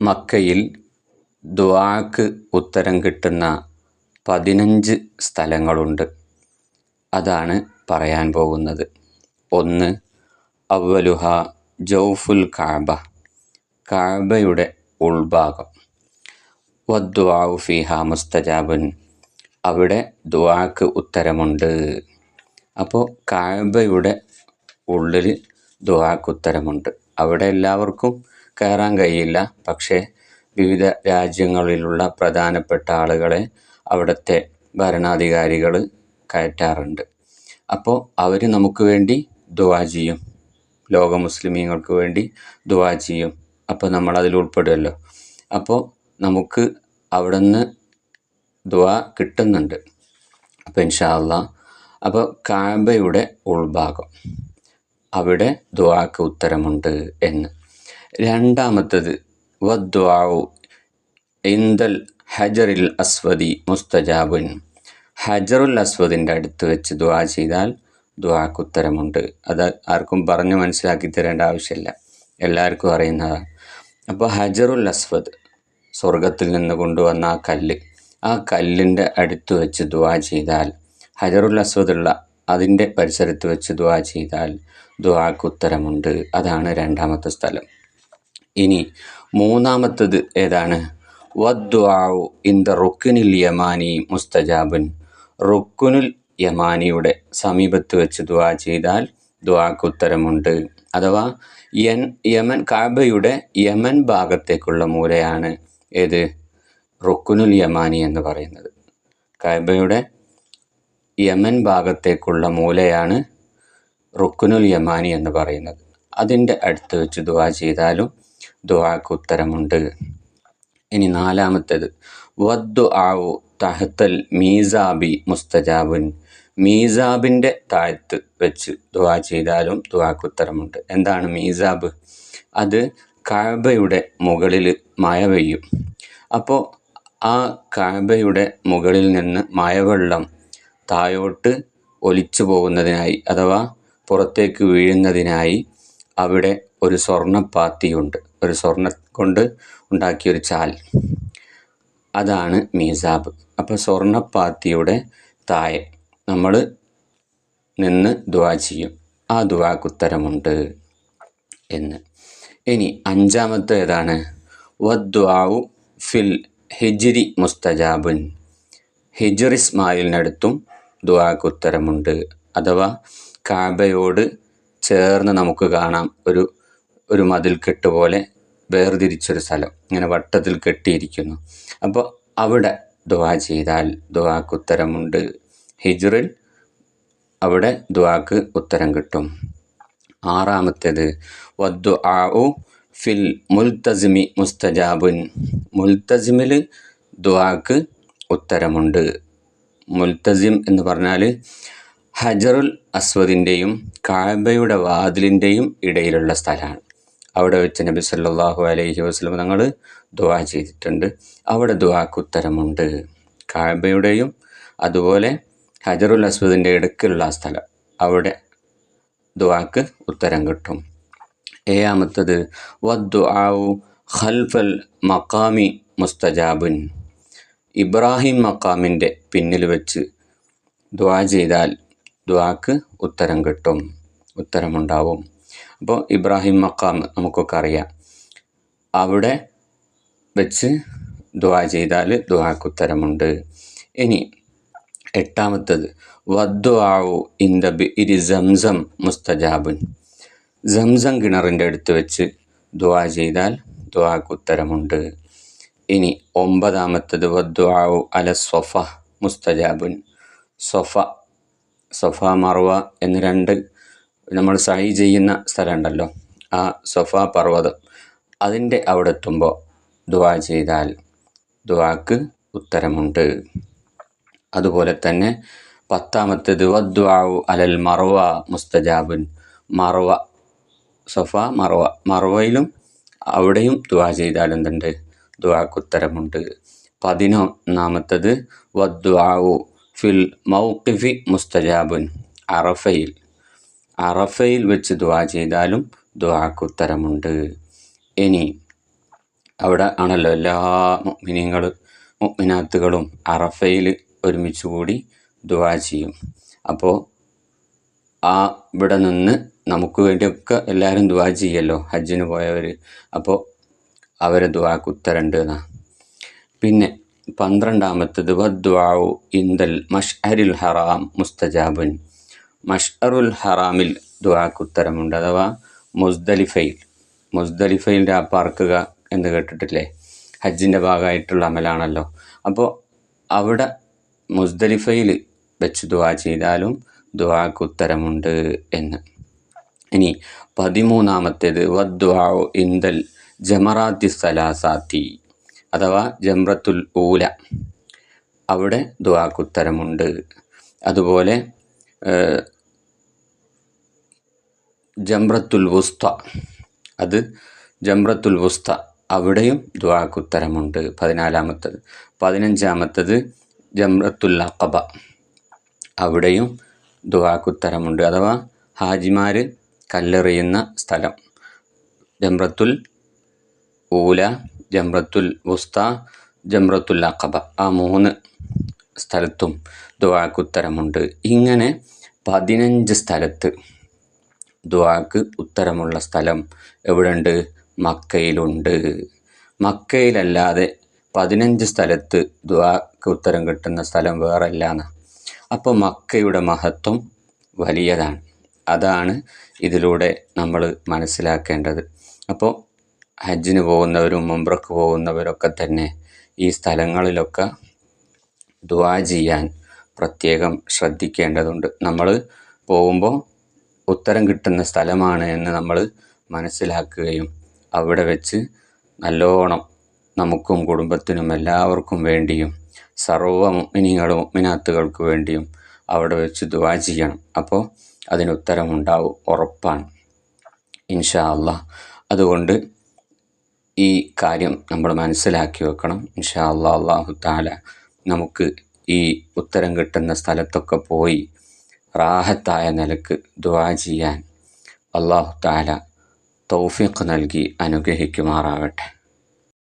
മക്കയിൽ ദുആക്ക് ഉത്തരം കിട്ടുന്ന 15 സ്ഥലങ്ങളുണ്ട്. അതാണ് പറയാൻ പോകുന്നത്. 1. അവ്വലുഹ ജൗഫുൽ കഅബ, കഅബയുടെ ഉൾഭാഗം. വദ്ദുആഉ ഫീഹാ മുസ്തജാബുൻ, അവിടെ ദുആക്ക് ഉത്തരമുണ്ട്. അപ്പോൾ കഅബയുടെ ഉള്ളിൽ ദുആക്ക് ഉത്തരമുണ്ട്. അവിടെ എല്ലാവർക്കും കയറാൻ കഴിയില്ല. പക്ഷേ വിവിധ രാജ്യങ്ങളിലുള്ള പ്രധാനപ്പെട്ട ആളുകളെ അവിടുത്തെ ഭരണാധികാരികൾ കയറ്റാറുണ്ട്. അപ്പോൾ അവർ നമുക്ക് വേണ്ടി ദുആ ചെയ്യും, ലോക മുസ്ലിമീങ്ങൾക്ക് വേണ്ടി ദുആ ചെയ്യും. അപ്പോൾ നമ്മളതിൽ ഉൾപ്പെടുമല്ലോ. അപ്പോൾ നമുക്ക് അവിടെ നിന്ന് ദുആ കിട്ടുന്നുണ്ട്. അപ്പോൾ ഇൻഷാ അല്ലാഹ്, അപ്പോൾ കഅബയുടെ ഉൾഭാഗം, അവിടെ ദുആക്ക് ഉത്തരമുണ്ട് എന്ന്. രണ്ടാമത്തത് വദ്ദുആഉ ഇൻദൽ ഹജറിൽ അസ്വദി മുസ്തജാബുൻ, ഹജറുൽ അസ്വദിൻ്റെ അടുത്ത് വെച്ച് ദുആ ചെയ്താൽ ദുആക്ക് ഉത്തരമുണ്ട്. അത് ആർക്കും പറഞ്ഞു മനസ്സിലാക്കി തരേണ്ട ആവശ്യമില്ല, എല്ലാവർക്കും അറിയുന്നതാണ്. അപ്പോൾ ഹജറുൽ അസ്വദ്, സ്വർഗത്തിൽ നിന്ന് കൊണ്ടുവന്ന ആ കല്ല്, ആ കല്ലിൻ്റെ അടുത്ത് വെച്ച് ദുആ ചെയ്താൽ, ഹജറുൽ അസ്വദുള്ള അതിൻ്റെ പരിസരത്ത് വെച്ച് ദുആ ചെയ്താൽ ദുആക്ക് ഉത്തരമുണ്ട്. അതാണ് രണ്ടാമത്തെ സ്ഥലം. ഇനി മൂന്നാമത്തത് ഏതാണ്? വദ്ദുആഉ ഇൻദ റുക്നിൽ യമാനി മുസ്തജാബുൻ, റുക്നുൽ യമാനിയുടെ സമീപത്ത് വെച്ച് ദുആ ചെയ്താൽ ദുആക്ക് ഉത്തരമുണ്ട്. അഥവാ യമൻ, കഅബയുടെ യമൻ ഭാഗത്തേക്കുള്ള മൂലയാണ് ഏത്? റുക്നുൽ യമാനി എന്ന് പറയുന്നത്. കഅബയുടെ യമൻ ഭാഗത്തേക്കുള്ള മൂലയാണ് റുക്നുൽ യമാനി എന്ന് പറയുന്നത്. അതിൻ്റെ അടുത്ത് വെച്ച് ദുആ ചെയ്താലും ദുആക്ക് ഉത്തരമുണ്ട്. ഇനി നാലാമത്തേത് വദ്ദുആഉ തഹ്തൽ മീസാബി മുസ്തജാബുൻ, മീസാബിൻ്റെ താഴത്ത് വെച്ച് ദുആ ചെയ്താലും ദുആക്ക് ഉത്തരമുണ്ട്. എന്താണ് മീസാബ്? അത് കഅബയുടെ മുകളിൽ മഴ പെയ്യും. അപ്പോൾ ആ കഅബയുടെ മുകളിൽ നിന്ന് മഴവെള്ളം താഴോട്ട് ഒലിച്ചു പോകുന്നതിനായി, അഥവാ പുറത്തേക്ക് വീഴുന്നതിനായി അവിടെ ഒരു സ്വർണ്ണപ്പാത്തിയുണ്ട്, ഒരു സ്വർണ്ണം കൊണ്ട് ഉണ്ടാക്കിയൊരു ചാൽ, അതാണ് മീസാബ്. അപ്പോൾ സ്വർണ്ണപ്പാത്തിയുടെ താഴെ നമ്മൾ നിന്ന് ദുആ ചെയ്യും, ആ ദുആക്ക് ഉത്തരമുണ്ട് എന്ന്. ഇനി അഞ്ചാമത്തെ ഏതാണ്? വദ്ദുആഉ ഫിൽ ഹിജ്രി മുസ്തജാബുൻ, ഹിജ്ർ ഇസ്മായിലിനടുത്തും ദുആക്ക് ഉത്തരമുണ്ട്. അഥവാ കഅബയോട് ചേർന്ന് നമുക്ക് കാണാം ഒരു മതിൽക്കെട്ട് പോലെ വേർതിരിച്ചൊരു സ്ഥലം, ഇങ്ങനെ വട്ടത്തിൽ കെട്ടിയിരിക്കുന്നു. അപ്പോൾ അവിടെ ദുആ ചെയ്താൽ ദുആക്ക് ഉത്തരമുണ്ട്. ഹിജ്റിൽ അവിടെ ദുആക്ക് ഉത്തരം കിട്ടും. ആറാമത്തേത് വദ്ദുആഉ ഫിൽ മുൽതസിമി മുസ്തജാബുൻ, മുൽതസിമിൽ ദുആക്ക് ഉത്തരമുണ്ട്. മുൽതസിം എന്ന് പറഞ്ഞാൽ ഹജറുൽ അസ്വദിൻ്റെയും കഅബയുടെ വാതിലിൻ്റെയും ഇടയിലുള്ള സ്ഥലമാണ്. അവിടെ വെച്ച് നബി സല്ലല്ലാഹു അലൈഹി വസല്ലം തങ്ങൾ ദുആ ചെയ്തിട്ടുണ്ട്. അവിടെ ദുആക്ക് ഉത്തരമുണ്ട്. കഅബയുടെയും അതുപോലെ ഹജറുൽ അസ്വദിൻ്റെ ഇടയ്ക്കുള്ള സ്ഥലം, അവിടെ ദുആക്ക് ഉത്തരം കിട്ടും. ഏഴാമത്തത് വദ്ദുആഉ ഖൽഫൽ മഖാമി മുസ്തജാബുൻ, ഇബ്രാഹിം മഖാമിൻ്റെ പിന്നിൽ വെച്ച് ദുആ ചെയ്താൽ ദുആക്ക് ഉത്തരം കിട്ടും, ഉത്തരമുണ്ടാവും. അപ്പോൾ ഇബ്രാഹിം മഖാം നമുക്കൊക്കെ അറിയാം, അവിടെ വെച്ച് ദുആ ചെയ്താൽ ദുആക്ക് ഉത്തരമുണ്ട്. ഇനി എട്ടാമത്തത് വദ്ദുആഉ ഇൻദ ബിഇരി സംസം മുസ്തജാബുൻ, സംസം കിണറിൻ്റെ അടുത്ത് വെച്ച് ദുആ ചെയ്താൽ ദുആക്ക് ഉത്തരമുണ്ട്. ഇനി ഒമ്പതാമത്തത് വദ്ദുആഉ അല സ്വഫ മുസ്തജാബുൻ, സ്വഫ മർവ എന്ന് രണ്ട് നമ്മൾ സഅയ് ചെയ്യുന്ന സ്ഥലമുണ്ടല്ലോ, ആ സ്വഫ പർവ്വതം, അതിൻ്റെ അവിടെ എത്തുമ്പോൾ ദുആ ചെയ്താൽ ദുആക്ക് ഉത്തരമുണ്ട്. അതുപോലെ തന്നെ പത്താമത്തേത് വദ്ദുആഉ അലൽ മർവ മുസ്തജാബുൻ, മർവ, സ്വഫ മർവ, മർവയിലും അവിടെയും ദുആ ചെയ്താൽ എന്തുണ്ട്? ദുആക്ക് ഉത്തരമുണ്ട്. 11ാമത്തേത് വദ്ദുആഉ ഫിൽ മൗഖിഫി മുസ്തജാബുൻ, അറഫയിൽ വെച്ച് ദുആ ചെയ്താലും ദുആക്ക് ഉത്തരമുണ്ട്. ഇനി അവിടെ ആണല്ലോ എല്ലാ മുഅ്മിനാത്തുകളും അറഫയിൽ ഒരുമിച്ച് കൂടി ദുആ ചെയ്യും. അപ്പോൾ ഇവിടെ നിന്ന് നമുക്ക് വേണ്ടിയൊക്കെ എല്ലാവരും ദുആ ചെയ്യല്ലോ, ഹജ്ജിന് പോയവർ. അപ്പോൾ അവരെ ദുആക്ക് ഉത്തരമുണ്ട് എന്നാണ്. പിന്നെ 12ാമത്തേത് വദ്ദുആഉ ഇൻദൽ മഷ്അരിൽ ഹറാം മുസ്തജാബുൻ. മഷ്അറുൽ ഹറാമിൽ ദുആക്ക് ഉത്തരമുണ്ട്. അഥവാ മുസ്ദലിഫയിൽ പാർക്കുക എന്ന് കേട്ടിട്ടില്ലേ? ഹജ്ജിൻ്റെ ഭാഗമായിട്ടുള്ള അമലാണല്ലോ. അപ്പോൾ അവിടെ മുസ്ദലിഫയിൽ വെച്ച് ദുആ ചെയ്താലും ദുആക്ക് ഉത്തരമുണ്ട് എന്ന്. ഇനി 13ാമത്തേത് വദ്ദുആഉ ഇൻദൽ ജമറാത്തി സലാസാത്തി, അഥവാ ജംറത്തുൽ ഊല, അവിടെ ദുആക്ക് ഉത്തരമുണ്ട്. അതുപോലെ ജംറത്തുൽ വുസ്ത, അത് ജംറത്തുൽ വുസ്ത, അവിടെയും ദുആക്ക് ഉത്തരമുണ്ട്. 14ാമത്തേത്. 15ാമത്തേത് ജംറത്തുൽ അഖബ, അവിടെയും ദുആക്ക് ഉത്തരമുണ്ട്. അഥവാ ഹാജിമാർ കല്ലെറിയുന്ന സ്ഥലം, ജംറത്തുൽ ഊല, ജംറത്തുൽ വുസ്ത, ജംറത്തുൽ അഖബ, ആ 3 സ്ഥലത്തും ദുആക്ക് ഉത്തരമുണ്ട്. ഇങ്ങനെ 15 സ്ഥലത്ത് ദുആക്ക് ഉത്തരമുള്ള സ്ഥലം എവിടെയുണ്ട്? മക്കയിലുണ്ട്. മക്കയിലല്ലാതെ 15 സ്ഥലത്ത് ദുആക്ക് ഉത്തരം കിട്ടുന്ന സ്ഥലം വേറെ ഇല്ലാന്ന്. അപ്പോൾ മക്കയുടെ മഹത്വം വലിയതാണ്. അതാണ് ഇതിലൂടെ നമ്മൾ മനസ്സിലാക്കേണ്ടത്. അപ്പോൾ ഹജ്ജിന് പോകുന്നവരും ഉംറക്ക് പോകുന്നവരൊക്കെ തന്നെ ഈ സ്ഥലങ്ങളിലൊക്കെ ദുആ ചെയ്യാൻ പ്രത്യേകം ശ്രദ്ധിക്കേണ്ടതുണ്ട്. നമ്മൾ പോകുമ്പോൾ ഉത്തരം കിട്ടുന്ന സ്ഥലമാണ് എന്ന് നമ്മൾ മനസ്സിലാക്കുകയും അവിടെ വെച്ച് നല്ലോണം നമുക്കും കുടുംബത്തിനും എല്ലാവർക്കും വേണ്ടിയും സർവ്വ മുഅ്മിനീങ്ങളും മുഅ്മിനാത്തുകൾക്ക് വേണ്ടിയും അവിടെ വെച്ച് ദുആ ചെയ്യണം. അപ്പോൾ അതിനുത്തരമുണ്ടാവും, ഉറപ്പാണ് ഇൻഷാ അല്ലാഹ്. അതുകൊണ്ട് ഈ കാര്യം നമ്മൾ മനസ്സിലാക്കി വെക്കണം. ഇൻഷാ അല്ലാഹ് അല്ലാഹു തആല നമുക്ക് ഈ ഉത്തരം കിട്ടുന്ന സ്ഥലത്തൊക്കെ പോയി റാഹത്തായ നിലക്ക് ദുആ ചെയ്യാൻ അല്ലാഹു തആല തൗഫീഖ് നൽകി അനുഗ്രഹിക്കുമാറാവട്ടെ.